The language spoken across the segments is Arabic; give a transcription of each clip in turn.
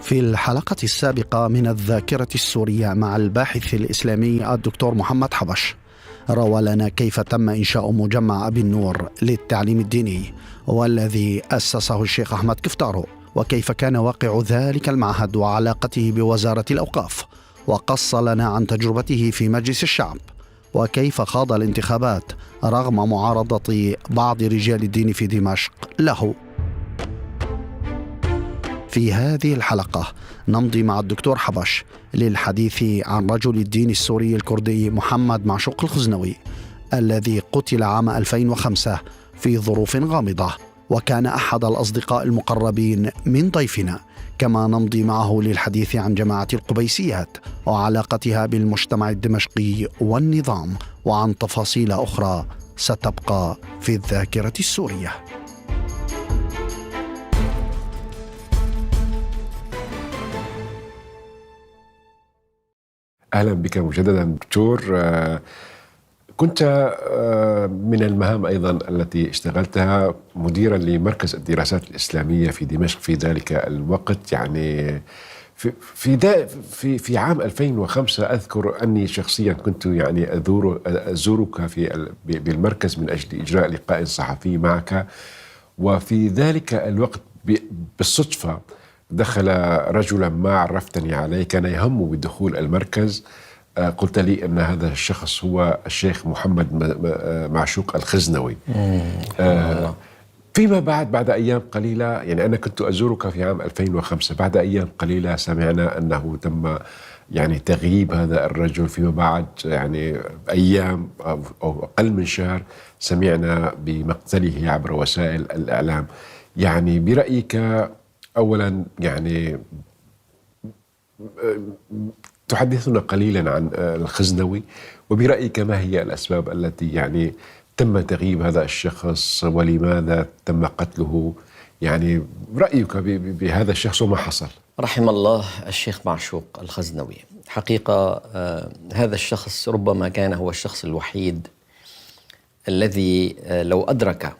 في الحلقة السابقة من الذاكرة السورية مع الباحث الإسلامي الدكتور محمد حبش روى لنا كيف تم إنشاء مجمع أبي النور للتعليم الديني والذي أسسه الشيخ أحمد كفتارو، وكيف كان واقع ذلك المعهد وعلاقته بوزارة الأوقاف، وقص لنا عن تجربته في مجلس الشعب وكيف خاض الانتخابات رغم معارضة بعض رجال الدين في دمشق له. في هذه الحلقة نمضي مع الدكتور حبش للحديث عن رجل الدين السوري الكردي محمد معشوق الخزنوي الذي قتل عام 2005 في ظروف غامضة، وكان أحد الأصدقاء المقربين من ضيفنا. كما نمضي معه للحديث عن جماعة القبيسيات وعلاقتها بالمجتمع الدمشقي والنظام، وعن تفاصيل أخرى ستبقى في الذاكرة السورية. أهلا بك مجددا دكتور. كنت من المهام أيضا التي اشتغلتها مديرا لمركز الدراسات الإسلامية في دمشق في ذلك الوقت. يعني في عام 2005 أذكر أني شخصيا كنت يعني أزورك بالمركز من أجل إجراء لقاء صحفي معك، وفي ذلك الوقت بالصدفة دخل رجلا ما عرفتني عليه، كان يهم بدخول المركز. قلت لي أن هذا الشخص هو الشيخ محمد معشوق الخزنوي. فيما بعد أيام قليلة، يعني أنا كنت أزورك في عام 2005، بعد أيام قليلة سمعنا أنه تم يعني تغييب هذا الرجل. فيما بعد يعني أيام أو أقل من شهر سمعنا بمقتله عبر وسائل الإعلام. يعني برأيك أولا يعني تحدثنا قليلا عن الخزنوي، وبرأيك ما هي الأسباب التي يعني تم تغييب هذا الشخص ولماذا تم قتله؟ يعني رأيك بهذا الشخص وما حصل؟ رحم الله الشيخ معشوق الخزنوي. حقيقة هذا الشخص ربما كان هو الشخص الوحيد الذي لو أدرك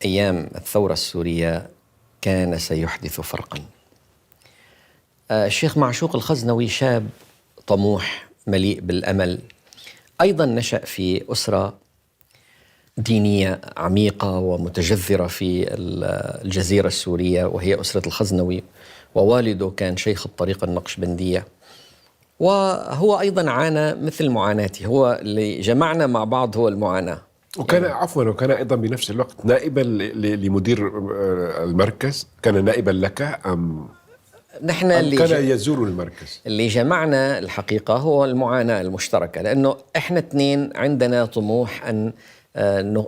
أيام الثورة السورية كان سيحدث فرقا. الشيخ معشوق الخزنوي شاب طموح مليء بالأمل، أيضا نشأ في أسرة دينية عميقة ومتجذرة في الجزيرة السورية، وهي أسرة الخزنوي، ووالده كان شيخ الطريقة النقشبندية، وهو أيضا عانى مثل معاناتي. هو اللي جمعنا مع بعض هو المعاناة. وكان وكان أيضا بنفس الوقت نائبا لمدير المركز. كان نائبا لك أم نحن كان يزور المركز؟ اللي جمعنا الحقيقة هو المعاناة المشتركة، لأنه إحنا اثنين عندنا طموح أن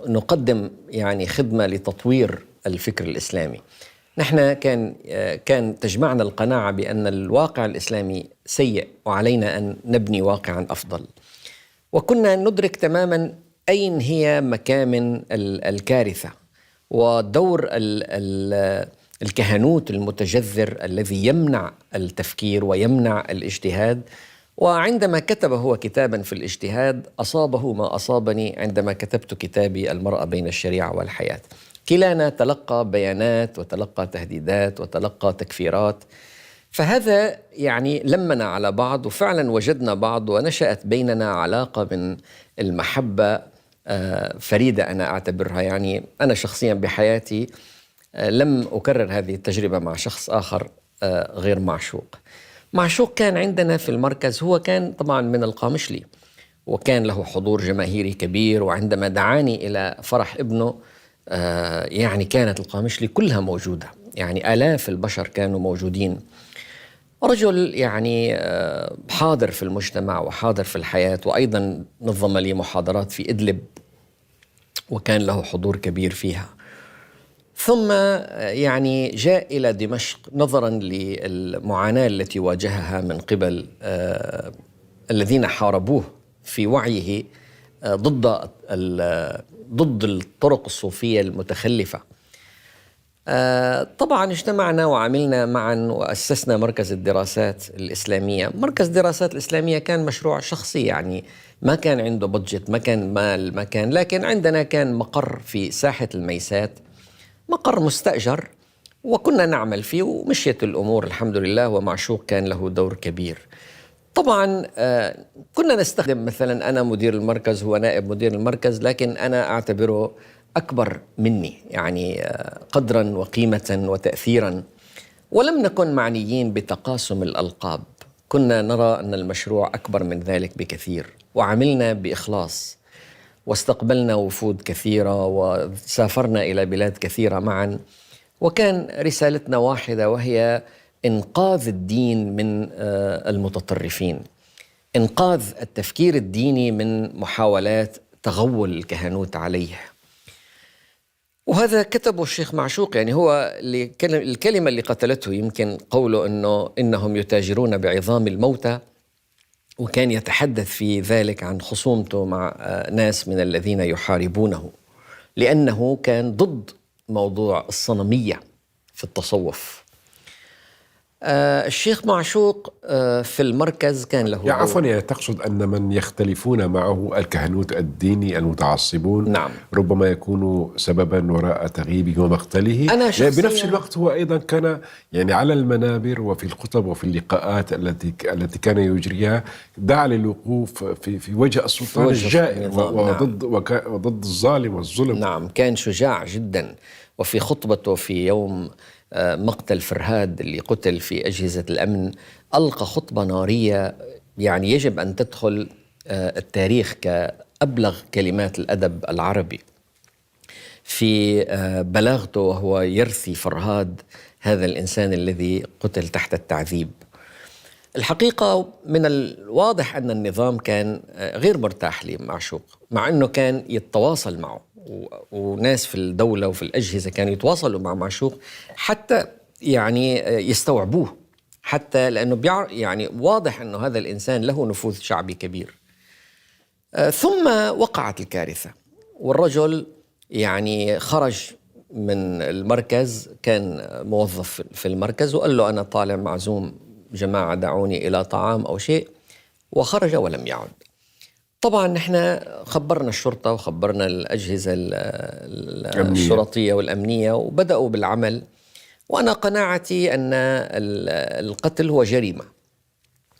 نقدم يعني خدمة لتطوير الفكر الإسلامي. نحن كان تجمعنا القناعة بأن الواقع الإسلامي سيء وعلينا أن نبني واقعا أفضل، وكنا ندرك تماما أين هي مكامن الكارثة ودور الكهنوت المتجذر الذي يمنع التفكير ويمنع الاجتهاد. وعندما كتب هو كتابا في الاجتهاد أصابه ما أصابني عندما كتبت كتابي المرأة بين الشريعة والحياة. كلانا تلقى بيانات وتلقى تهديدات وتلقى تكفيرات، فهذا يعني لمنا على بعض، وفعلا وجدنا بعض ونشأت بيننا علاقة من المحبة فريدة. أنا أعتبرها، يعني أنا شخصيا بحياتي لم أكرر هذه التجربة مع شخص آخر غير معشوق. معشوق كان عندنا في المركز، هو كان طبعا من القامشلي وكان له حضور جماهيري كبير، وعندما دعاني إلى فرح ابنه يعني كانت القامشلي كلها موجودة، يعني آلاف البشر كانوا موجودين. رجل يعني حاضر في المجتمع وحاضر في الحياة، وأيضا نظم لي محاضرات في إدلب وكان له حضور كبير فيها. ثم يعني جاء إلى دمشق نظرا للمعاناة التي واجهها من قبل الذين حاربوه في وعيه ضد الطرق الصوفية المتخلفة. طبعا اجتمعنا وعملنا معا وأسسنا مركز الدراسات الإسلامية. مركز الدراسات الإسلامية كان مشروع شخصي، يعني ما كان عنده بادجت، ما كان مال، لكن عندنا كان مقر في ساحة الميسات، مقر مستأجر، وكنا نعمل فيه ومشيت الأمور الحمد لله، ومعشوق كان له دور كبير. طبعا كنا نستخدم مثلا أنا مدير المركز، هو نائب مدير المركز، لكن أنا أعتبره أكبر مني يعني قدرا وقيمة وتأثيرا، ولم نكن معنيين بتقاسم الألقاب. كنا نرى أن المشروع أكبر من ذلك بكثير، وعملنا بإخلاص، واستقبلنا وفود كثيرة، وسافرنا إلى بلاد كثيرة معا، وكان رسالتنا واحدة، وهي إنقاذ الدين من المتطرفين، إنقاذ التفكير الديني من محاولات تغول الكهنوت عليه. وهذا كتبه الشيخ معشوق، يعني هو الكلمة اللي قتلته يمكن قوله إنهم يتاجرون بعظام الموتى، وكان يتحدث في ذلك عن خصومته مع ناس من الذين يحاربونه، لأنه كان ضد موضوع الصنمية في التصوف. الشيخ معشوق في المركز كان له عفوا، يعني تقصد أن من يختلفون معه الكهنوت الديني المتعصبون نعم ربما يكونوا سببا وراء تغييبه ومقتله. أنا يعني بنفس الوقت هو أيضا كان يعني على المنابر وفي الخطب وفي اللقاءات التي كان يجريها دعا للوقوف في وجه السلطان الجائر وضد الظالم والظلم. نعم، كان شجاع جدا. وفي خطبته في يوم مقتل فرهاد اللي قتل في أجهزة الأمن ألقى خطبة نارية، يعني يجب أن تدخل التاريخ كأبلغ كلمات الأدب العربي في بلاغته، وهو يرثي فرهاد هذا الإنسان الذي قتل تحت التعذيب. الحقيقة من الواضح أن النظام كان غير مرتاح لمعشوق، مع أنه كان يتواصل معه، وناس في الدولة وفي الأجهزة كانوا يتواصلوا مع معشوق حتى يعني يستوعبوه، حتى لأنه يعني واضح أنه هذا الإنسان له نفوذ شعبي كبير. ثم وقعت الكارثة، والرجل يعني خرج من المركز، كان موظف في المركز، وقال له أنا طالع معزوم جماعة دعوني إلى طعام أو شيء، وخرج ولم يعد. طبعا نحن خبرنا الشرطة وخبرنا الأجهزة الشرطية والأمنية، وبدأوا بالعمل. وأنا قناعتي أن القتل هو جريمة،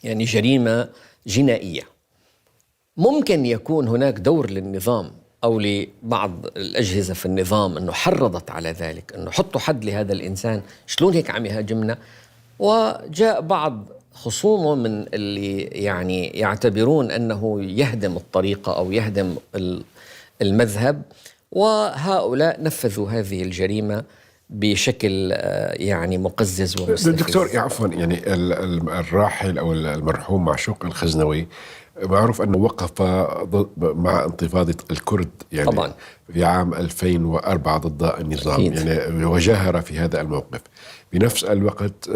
يعني جريمة جنائية. ممكن يكون هناك دور للنظام أو لبعض الأجهزة في النظام أنه حرضت على ذلك، أنه حطوا حد لهذا الإنسان، شلون هيك عم يهاجمنا. وجاء بعض خصومه من اللي يعني يعتبرون أنه يهدم الطريقة أو يهدم المذهب، وهؤلاء نفذوا هذه الجريمة بشكل يعني مقزز ومستفز. دكتور عفوا، يعني الراحل أو المرحوم معشوق الخزنوي معروف أنه وقف مع انتفاضة الكرد يعني طبعا في عام 2004 ضد النظام أكيد. يعني وجاهر في هذا الموقف. بنفس الوقت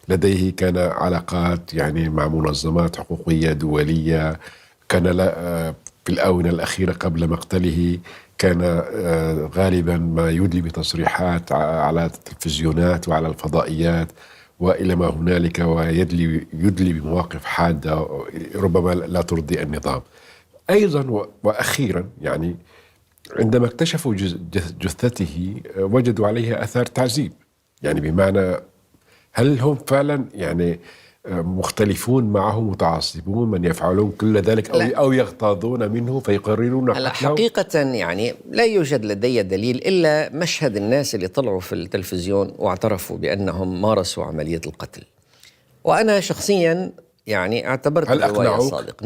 لديه كان علاقات يعني مع منظمات حقوقية دولية. كان في الآونة الأخيرة قبل مقتله كان غالبا ما يدلي بتصريحات على التلفزيونات وعلى الفضائيات وإلى ما هنالك، ويدلي بمواقف حادة ربما لا ترضي النظام. أيضا وأخيرا يعني عندما اكتشفوا جثته وجدوا عليها أثار تعذيب، يعني بمعنى هل هم فعلا يعني مختلفون معه متعصبون من يفعلون كل ذلك أو يغتاظون منه فيقررون قتله؟ حقيقة يعني لا يوجد لدي دليل إلا مشهد الناس اللي طلعوا في التلفزيون واعترفوا بأنهم مارسوا عملية القتل، وأنا شخصيا يعني اعتبرت الرواية صادق.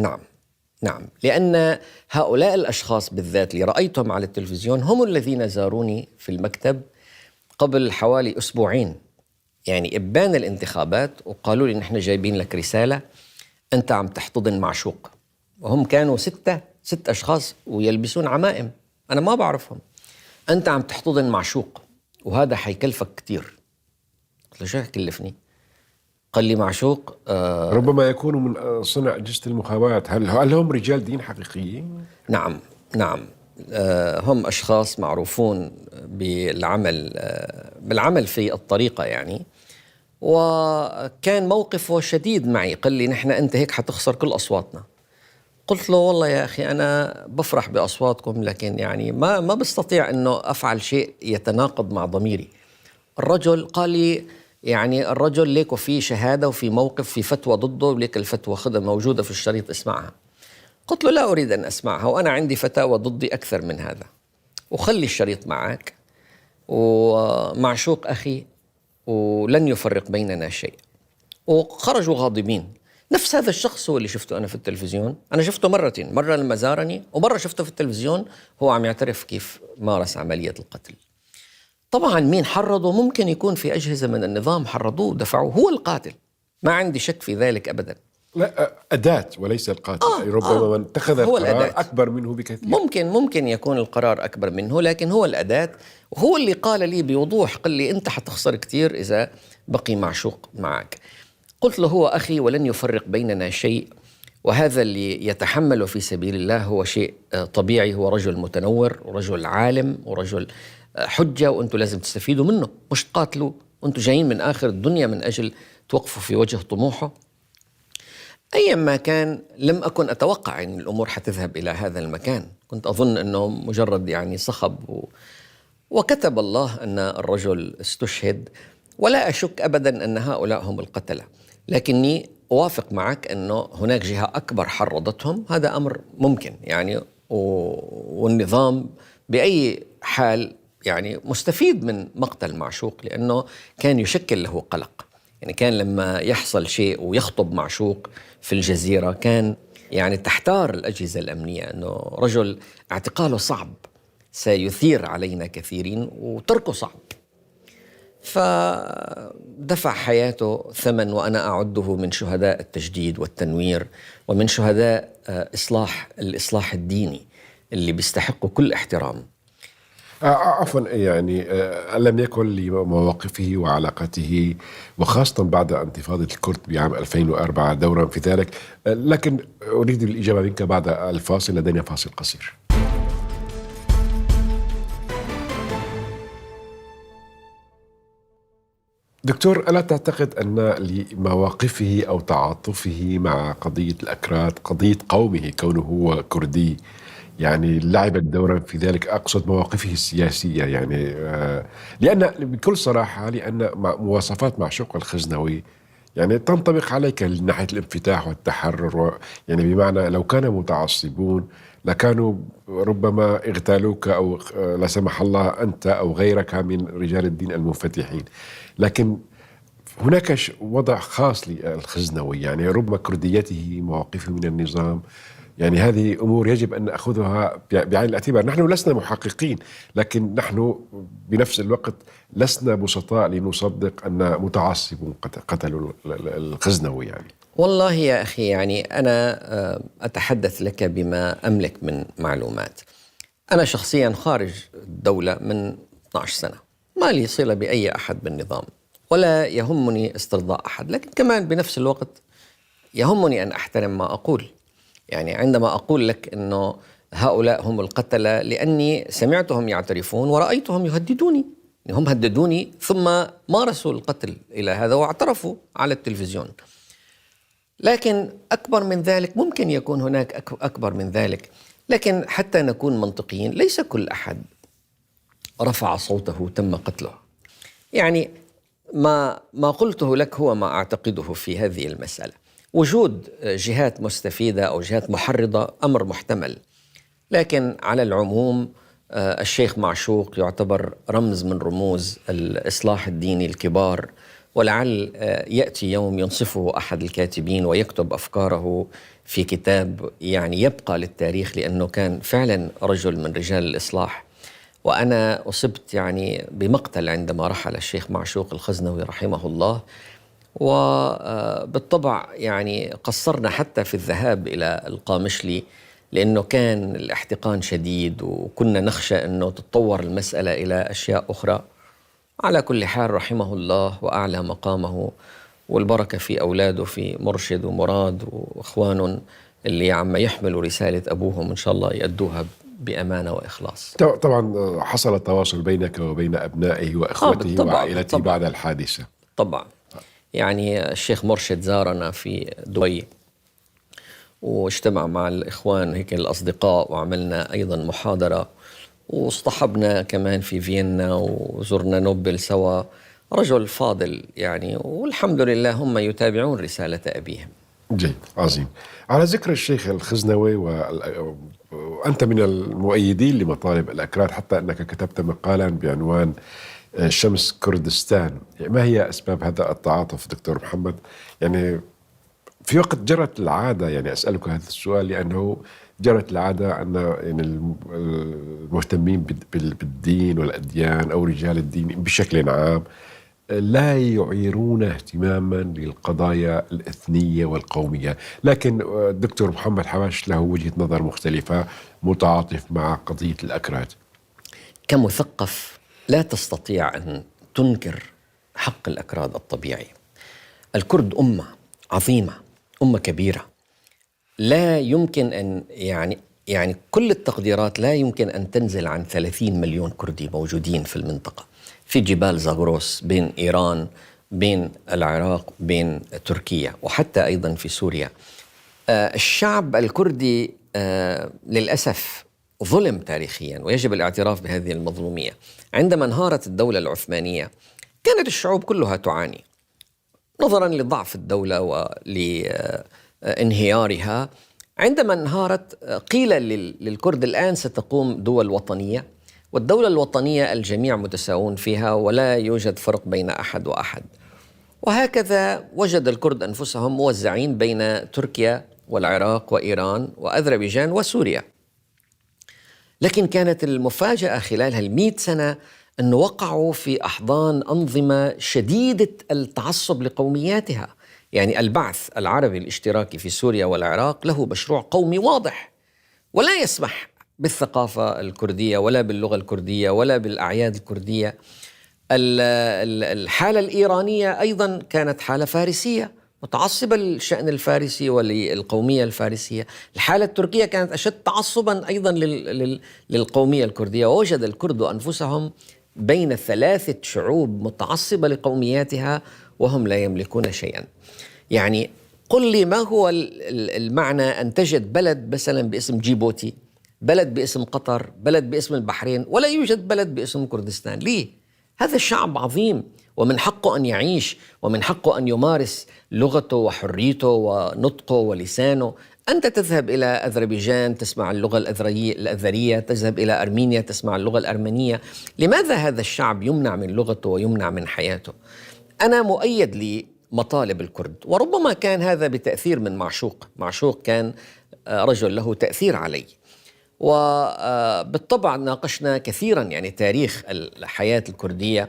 نعم، لأن هؤلاء الأشخاص بالذات اللي رأيتهم على التلفزيون هم الذين زاروني في المكتب قبل حوالي أسبوعين، يعني إبان الانتخابات، وقالوا لي نحن جايبين لك رسالة، أنت عم تحتضن معشوق. وهم كانوا ست أشخاص ويلبسون عمائم، أنا ما بعرفهم. أنت عم تحتضن معشوق وهذا حيكلفك كتير. قلت له شو حيكلفني؟ قال لي معشوق ربما يكونوا من صنع أجهزة المخابرات. هل هم رجال دين حقيقيين؟ نعم هم أشخاص معروفون بالعمل في الطريقة يعني. وكان موقفه شديد معي، قال لي نحن أنت هيك حتخسر كل أصواتنا. قلت له والله يا أخي أنا بفرح بأصواتكم، لكن يعني ما بستطيع أنه أفعل شيء يتناقض مع ضميري الرجل قال لي يعني الرجل ليك وفي شهادة وفي موقف في فتوى ضده، ليك الفتوى خذها موجودة في الشريط اسمعها. قلت له لا أريد أن أسمعها، وأنا عندي فتاوى ضدي أكثر من هذا، وخلي الشريط معك ومعشوق أخي ولن يفرق بيننا شيء. وخرجوا غاضبين. نفس هذا الشخص هو اللي شفته أنا في التلفزيون، أنا شفته مرتين، مرة لما زارني ومرة شفته في التلفزيون هو عم يعترف كيف مارس عملية القتل. طبعا مين حرضه؟ ممكن يكون في أجهزة من النظام حرضوه ودفعوه، هو القاتل، ما عندي شك في ذلك أبدا. لا، أداة وليس القاتل. ربما من اتخذ هو القرار الأداة. أكبر منه بكثير. ممكن يكون القرار أكبر منه، لكن هو الأداة. وهو اللي قال لي بوضوح، قال لي أنت حتخسر كتير إذا بقي معشوق معك. قلت له هو أخي ولن يفرق بيننا شيء، وهذا اللي يتحمل في سبيل الله هو شيء طبيعي، هو رجل متنور ورجل عالم ورجل حجة، وأنتم لازم تستفيدوا منه، مش تقاتلوا، وأنتم جايين من آخر الدنيا من أجل توقفوا في وجه طموحه. أيا ما كان لم أكن أتوقع أن الأمور حتذهب إلى هذا المكان، كنت أظن أنه مجرد يعني صخب وكتب الله أن الرجل استشهد، ولا أشك أبدا أن هؤلاء هم القتلة، لكني أوافق معك أنه هناك جهة أكبر حرضتهم، هذا أمر ممكن يعني، والنظام بأي حال يعني مستفيد من مقتل معشوق، لأنه كان يشكل له قلق. يعني كان لما يحصل شيء ويخطب معشوق في الجزيرة كان يعني تحتار الأجهزة الأمنية أنه رجل اعتقاله صعب، سيثير علينا كثيرين، وتركه صعب، فدفع حياته ثمن، وأنا أعده من شهداء التجديد والتنوير، ومن شهداء الإصلاح الديني اللي بيستحقوا كل احترام. عفوا، يعني لم يكن لمواقفه وعلاقته وخاصة بعد انتفاضة الكرد بعام 2004 دورا في ذلك، لكن أريد الإجابة منك بعد الفاصل، لدينا فاصل قصير. دكتور، ألا تعتقد أن لمواقفه أو تعاطفه مع قضية الأكراد، قضية قومه كونه هو كردي، يعني لعبت دورا في ذلك؟ أقصد مواقفه السياسية، يعني لأن بكل صراحة لأن مواصفات معشوق الخزنوي يعني تنطبق عليك من ناحية الانفتاح والتحرر، يعني بمعنى لو كانوا متعصبون لكانوا ربما اغتالوك أو لا سمح الله أنت أو غيرك من رجال الدين المنفتحين، لكن هناك وضع خاص للخزنوي، يعني ربما كرديته، مواقفه من النظام، يعني هذه أمور يجب أن نأخذها بعين الاعتبار. نحن لسنا محققين، لكن نحن بنفس الوقت لسنا بسطاء لنصدق أن متعصبون قتلوا الخزنوي. يعني والله يا أخي، يعني أنا أتحدث لك بما أملك من معلومات. أنا شخصيا خارج الدولة من 12 سنة، ما لي صلة بأي أحد بالنظام، ولا يهمني استرضاء أحد، لكن كمان بنفس الوقت يهمني أن أحترم ما أقول. يعني عندما أقول لك أنه هؤلاء هم القتلة لأني سمعتهم يعترفون ورأيتهم يهددوني، هم هددوني ثم مارسوا القتل إلى هذا واعترفوا على التلفزيون. لكن أكبر من ذلك ممكن يكون هناك أكبر من ذلك، لكن حتى نكون منطقيين ليس كل أحد رفع صوته تم قتله. يعني ما قلته لك هو ما أعتقده في هذه المسألة. وجود جهات مستفيدة أو جهات محرضة أمر محتمل، لكن على العموم الشيخ معشوق يعتبر رمز من رموز الإصلاح الديني الكبار، ولعل يأتي يوم ينصفه أحد الكاتبين ويكتب أفكاره في كتاب يعني يبقى للتاريخ، لأنه كان فعلا رجل من رجال الإصلاح. وأنا أصبت يعني بمقتل عندما رحل الشيخ معشوق الخزنوي رحمه الله، وبالطبع يعني قصرنا حتى في الذهاب إلى القامشلي، لأنه كان الاحتقان شديد وكنا نخشى أنه تتطور المسألة إلى أشياء أخرى. على كل حال رحمه الله وأعلى مقامه، والبركة في أولاده، في مرشد ومراد وإخوان اللي عم يحملوا رسالة أبوهم إن شاء الله يأدوها بأمانة وإخلاص. طبعا حصل التواصل بينك وبين أبنائه وإخوته وعائلته بعد الحادثة؟ طبعا، يعني الشيخ مرشد زارنا في دبي واجتمع مع الإخوان هيك الأصدقاء، وعملنا أيضا محاضرة، واصطحبنا كمان في فيينا وزرنا نوبل سوا، رجل فاضل يعني، والحمد لله هم يتابعون رسالة أبيهم. جيد، عظيم. على ذكر الشيخ الخزنوي وأنت من المؤيدين لمطالب الأكراد، حتى أنك كتبت مقالا بعنوان شمس كردستان. ما هي أسباب هذا التعاطف دكتور محمد؟ يعني في وقت جرت العادة، يعني أسألك هذا السؤال لأنه جرت العادة أن يعني المهتمين بالدين والأديان أو رجال الدين بشكل عام لا يعيرون اهتماما للقضايا الإثنية والقومية، لكن الدكتور محمد حبش له وجهة نظر مختلفة، متعاطف مع قضية الأكراد. كمثقف لا تستطيع أن تنكر حق الأكراد الطبيعي. الكرد أمة عظيمة، أمة كبيرة، لا يمكن أن يعني كل التقديرات لا يمكن أن تنزل عن 30 مليون كردي موجودين في المنطقة، في جبال زاغروس، بين إيران، بين العراق، بين تركيا، وحتى أيضا في سوريا. الشعب الكردي للأسف ظلم تاريخيا، ويجب الاعتراف بهذه المظلومية. عندما انهارت الدولة العثمانية كانت الشعوب كلها تعاني نظرا لضعف الدولة ولانهيارها. عندما انهارت قيل للكرد الآن ستقوم دول وطنية، والدولة الوطنية الجميع متساوون فيها ولا يوجد فرق بين أحد وأحد. وهكذا وجد الكرد أنفسهم موزعين بين تركيا والعراق وإيران وأذربيجان وسوريا. لكن كانت المفاجأة خلال 100 سنة أن وقعوا في أحضان أنظمة شديدة التعصب لقومياتها. يعني البعث العربي الاشتراكي في سوريا والعراق له مشروع قومي واضح، ولا يسمح بالثقافة الكردية ولا باللغة الكردية ولا بالأعياد الكردية. الحالة الإيرانية أيضا كانت حالة فارسية متعصبة للشأن الفارسي وللقومية الفارسية. الحالة التركية كانت أشد تعصبا أيضا للقومية الكردية. ووجد الكرد أنفسهم بين 3 شعوب متعصبة لقومياتها وهم لا يملكون شيئا. يعني قل لي ما هو المعنى أن تجد بلد مثلا باسم جيبوتي، بلد باسم قطر، بلد باسم البحرين، ولا يوجد بلد باسم كردستان؟ ليه؟ هذا الشعب عظيم ومن حقه أن يعيش، ومن حقه أن يمارس لغته وحريته ونطقه ولسانه. أنت تذهب إلى أذربيجان تسمع اللغة الأذرية، تذهب إلى أرمينيا تسمع اللغة الأرمنية. لماذا هذا الشعب يمنع من لغته ويمنع من حياته؟ أنا مؤيد لمطالب الكرد، وربما كان هذا بتأثير من معشوق كان رجل له تأثير علي. وبالطبع ناقشنا كثيرا يعني تاريخ الحياة الكردية،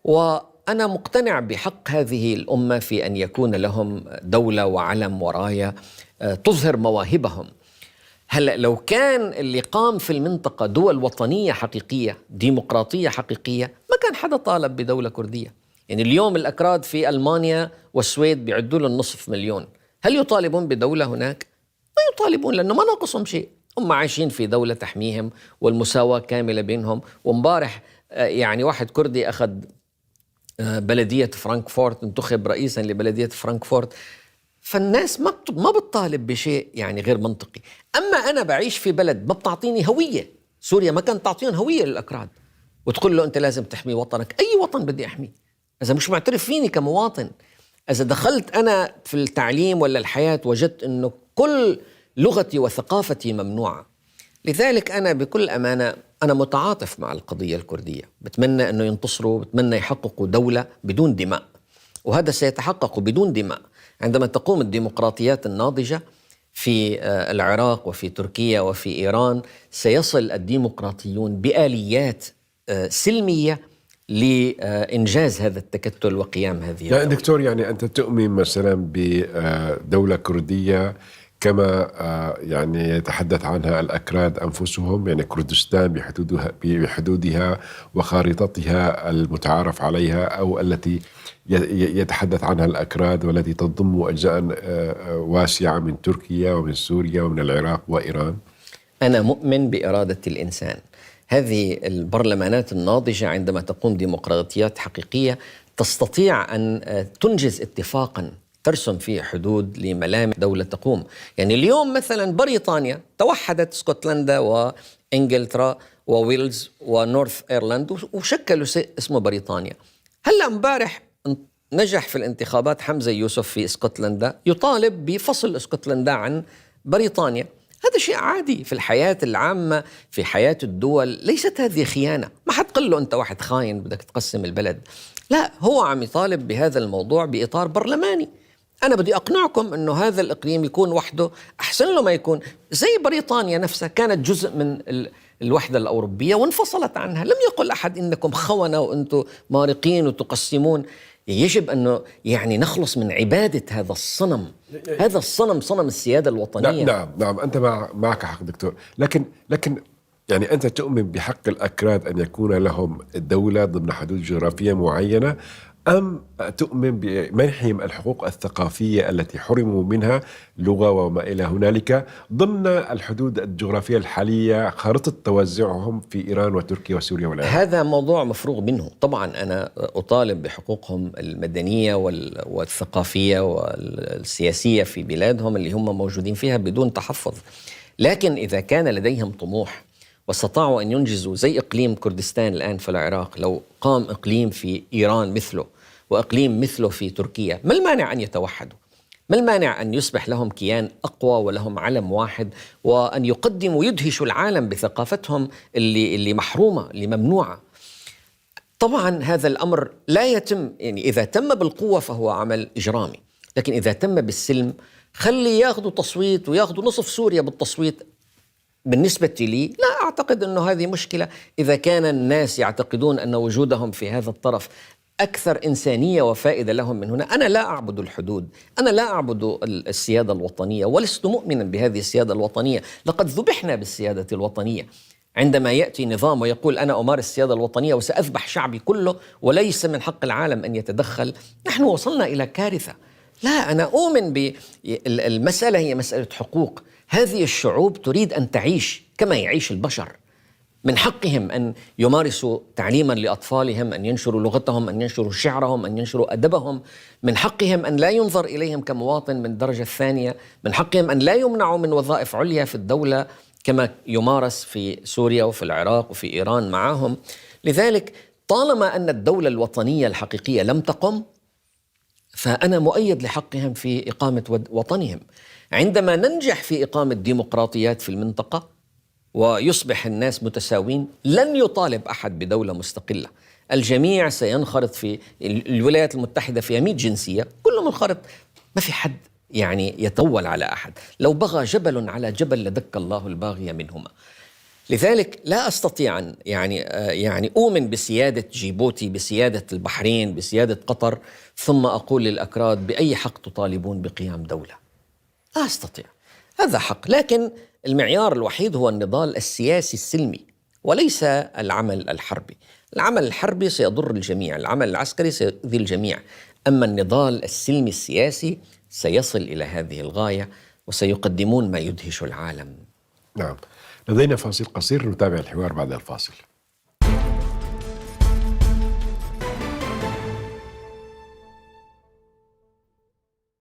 وأنا مقتنع بحق هذه الأمة في أن يكون لهم دولة وعلم وراية تظهر مواهبهم. هلأ لو كان اللي قام في المنطقة دول وطنية حقيقية ديمقراطية حقيقية ما كان حدا طالب بدولة كردية. يعني اليوم الأكراد في ألمانيا والسويد بيعدوا لهم 500,000. هل يطالبون بدولة هناك؟ ما يطالبون، لأنه ما ناقصهم شيء. هم عايشين في دولة تحميهم والمساواة كاملة بينهم. ومبارح يعني واحد كردي أخذ بلدية فرانكفورت، انتخب رئيسا لبلدية فرانكفورت. فالناس ما بتطالب بشيء يعني غير منطقي. أما أنا بعيش في بلد ما بتعطيني هوية. سوريا ما كانت تعطيهم هوية للأكراد، وتقول له أنت لازم تحمي وطنك. أي وطن بدي أحمي إذا مش معترف فيني كمواطن؟ إذا دخلت أنا في التعليم ولا الحياة وجدت أنه كل لغتي وثقافتي ممنوعة. لذلك أنا بكل أمانة أنا متعاطف مع القضية الكردية، بتمنى أنه ينتصروا، بتمنى يحققوا دولة بدون دماء، وهذا سيتحقق بدون دماء عندما تقوم الديمقراطيات الناضجة في العراق وفي تركيا وفي إيران. سيصل الديمقراطيون بآليات سلمية لإنجاز هذا التكتل وقيام هذه يعني دكتور، يعني أنت تؤمن مثلا بدولة كردية كما يعني يتحدث عنها الأكراد أنفسهم، يعني كردستان بحدودها وخارطتها المتعارف عليها، أو التي يتحدث عنها الأكراد والتي تضم أجزاء واسعة من تركيا ومن سوريا ومن العراق وإيران؟ أنا مؤمن بإرادة الإنسان. هذه البرلمانات الناضجة عندما تقوم ديمقراطيات حقيقية تستطيع أن تنجز اتفاقاً ترسم فيه حدود لملامح دولة تقوم. يعني اليوم مثلا بريطانيا توحدت اسكتلندا وإنجلترا وويلز ونورث إيرلاند وشكلوا اسمه بريطانيا. هلا امبارح نجح في الانتخابات حمزة يوسف في اسكتلندا يطالب بفصل اسكتلندا عن بريطانيا. هذا شيء عادي في الحياة العامة، في حياة الدول. ليست هذه خيانة. ما حد قل له أنت واحد خاين بدك تقسم البلد. لا، هو عم يطالب بهذا الموضوع بإطار برلماني. أنا بدي أقنعكم أنه هذا الإقليم يكون وحده أحسن له ما يكون. زي بريطانيا نفسها كانت جزء من الوحدة الأوروبية وانفصلت عنها. لم يقل أحد إنكم خونة وأنتم مارقين وتقسمون. يجب أنه يعني نخلص من عبادة هذا الصنم. هذا الصنم صنم السيادة الوطنية. نعم أنت معك حق دكتور، لكن يعني أنت تؤمن بحق الأكراد أن يكون لهم الدولة ضمن حدود جغرافية معينة، أم تؤمن بمنحهم الحقوق الثقافية التي حرموا منها، لغة وما إلى هنالك، ضمن الحدود الجغرافية الحالية، خارطة توزعهم في إيران وتركيا وسوريا والعراق؟ هذا موضوع مفروغ منه. طبعا أنا أطالب بحقوقهم المدنية والثقافية والسياسية في بلادهم اللي هم موجودين فيها بدون تحفظ. لكن إذا كان لديهم طموح واستطاعوا أن ينجزوا زي إقليم كردستان الآن في العراق، لو قام إقليم في إيران مثله وإقليم مثله في تركيا، ما المانع أن يتوحدوا؟ ما المانع أن يصبح لهم كيان أقوى ولهم علم واحد، وأن يقدموا ويدهشوا العالم بثقافتهم اللي محرومة، اللي ممنوعة؟ طبعا هذا الأمر لا يتم، يعني إذا تم بالقوة فهو عمل إجرامي، لكن إذا تم بالسلم خلي ياخذوا تصويت وياخذوا نصف سوريا بالتصويت. بالنسبة لي لا أعتقد أنه هذه مشكلة إذا كان الناس يعتقدون أن وجودهم في هذا الطرف أكثر إنسانية وفائدة لهم من هنا. أنا لا أعبد الحدود، أنا لا أعبد السيادة الوطنية، ولست مؤمنا بهذه السيادة الوطنية. لقد ذبحنا بالسيادة الوطنية. عندما يأتي نظام ويقول أنا أمارس السيادة الوطنية وسأذبح شعبي كله وليس من حق العالم أن يتدخل، نحن وصلنا إلى كارثة. لا، أنا أؤمن بالمسألة هي مسألة حقوق. هذه الشعوب تريد أن تعيش كما يعيش البشر. من حقهم أن يمارسوا تعليما لأطفالهم، أن ينشروا لغتهم، أن ينشروا شعرهم، أن ينشروا أدبهم. من حقهم أن لا ينظر إليهم كمواطن من الدرجة الثانية. من حقهم أن لا يمنعوا من وظائف عليا في الدولة كما يمارس في سوريا وفي العراق وفي إيران معهم. لذلك طالما أن الدولة الوطنية الحقيقية لم تقم، فأنا مؤيد لحقهم في إقامة وطنهم. عندما ننجح في إقامة ديمقراطيات في المنطقة ويصبح الناس متساوين، لن يطالب أحد بدولة مستقلة. الجميع سينخرط في الولايات المتحدة فيها 100 جنسية، كله منخرط، ما في حد يعني يتول على أحد. لو بغى جبل على جبل لدك الله الباغي منهما. لذلك لا أستطيع أن يعني أؤمن بسيادة جيبوتي، بسيادة البحرين، بسيادة قطر، ثم أقول للأكراد بأي حق تطالبون بقيام دولة؟ لا أستطيع. هذا حق، لكن المعيار الوحيد هو النضال السياسي السلمي وليس العمل الحربي. العمل الحربي سيضر الجميع، العمل العسكري سيؤذي الجميع، أما النضال السلمي السياسي سيصل إلى هذه الغاية وسيقدمون ما يدهش العالم. نعم، لدينا فاصل قصير، نتابع الحوار بعد الفاصل.